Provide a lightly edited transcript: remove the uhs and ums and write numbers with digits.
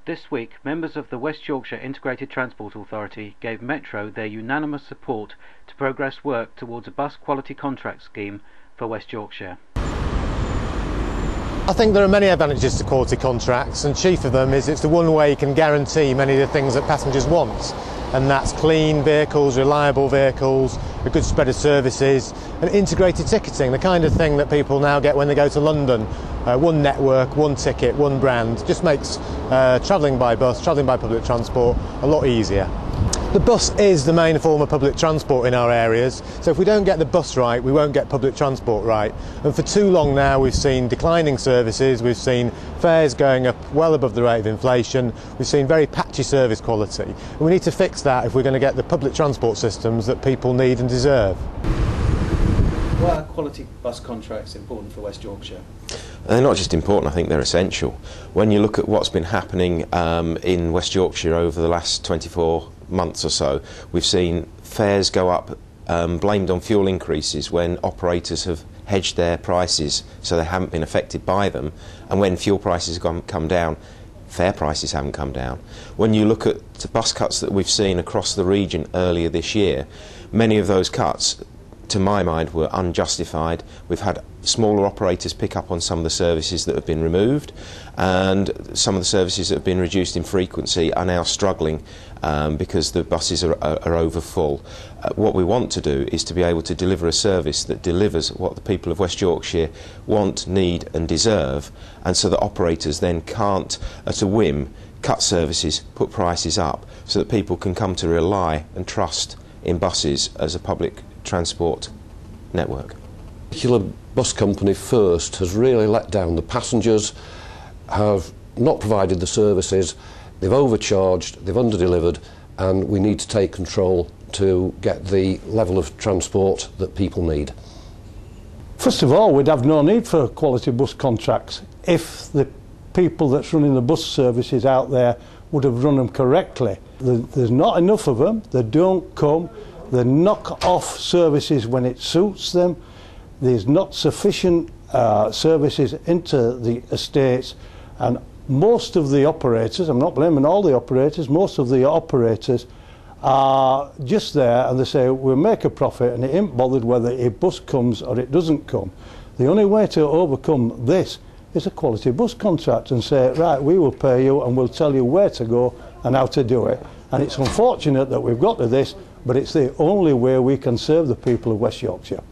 This week, members of the West Yorkshire Integrated Transport Authority gave Metro their unanimous support to progress work towards a bus quality contract scheme for West Yorkshire. I think there are many advantages to quality contracts, and chief of them is it's the one way you can guarantee many of the things that passengers want, and that's clean vehicles, reliable vehicles, a good spread of services and integrated ticketing, the kind of thing that people now get when they go to London. One network, one ticket, one brand, just makes travelling by bus, travelling by public transport a lot easier. The bus is the main form of public transport in our areas, so if we don't get the bus right, we won't get public transport right. And for too long now we've seen declining services, we've seen fares going up well above the rate of inflation, we've seen very patchy service quality. And we need to fix that if we're going to get the public transport systems that people need and deserve. Why are quality bus contracts important for West Yorkshire? They're not just important, I think they're essential. When you look at what's been happening in West Yorkshire over the last 24 months or so, we've seen fares go up, blamed on fuel increases when operators have hedged their prices so they haven't been affected by them, and when fuel prices have come down, fare prices haven't come down. When you look at the bus cuts that we've seen across the region earlier this year, many of those cuts, to my mind, were unjustified. We've had smaller operators pick up on some of the services that have been removed, and some of the services that have been reduced in frequency are now struggling because the buses are over full. What we want to do is to be able to deliver a service that delivers what the people of West Yorkshire want, need and deserve, and so that operators then can't, at a whim, cut services, put prices up, so that people can come to rely and trust in buses as a public transport network. The particular bus company First has really let down the passengers, have not provided the services, they've overcharged, they've underdelivered, and we need to take control to get the level of transport that people need. First of all, we'd have no need for quality bus contracts if the people that's running the bus services out there would have run them correctly. There's not enough of them, they don't come, they knock off services when it suits them, there's not sufficient services into the estates, and most of the operators, I'm not blaming all the operators, most of the operators are just there and they say we'll make a profit and it ain't bothered whether a bus comes or it doesn't come. The only way to overcome this is a quality bus contract and say, right, we will pay you and we'll tell you where to go and how to do it. And it's unfortunate that we've got to this, but it's the only way we can serve the people of West Yorkshire.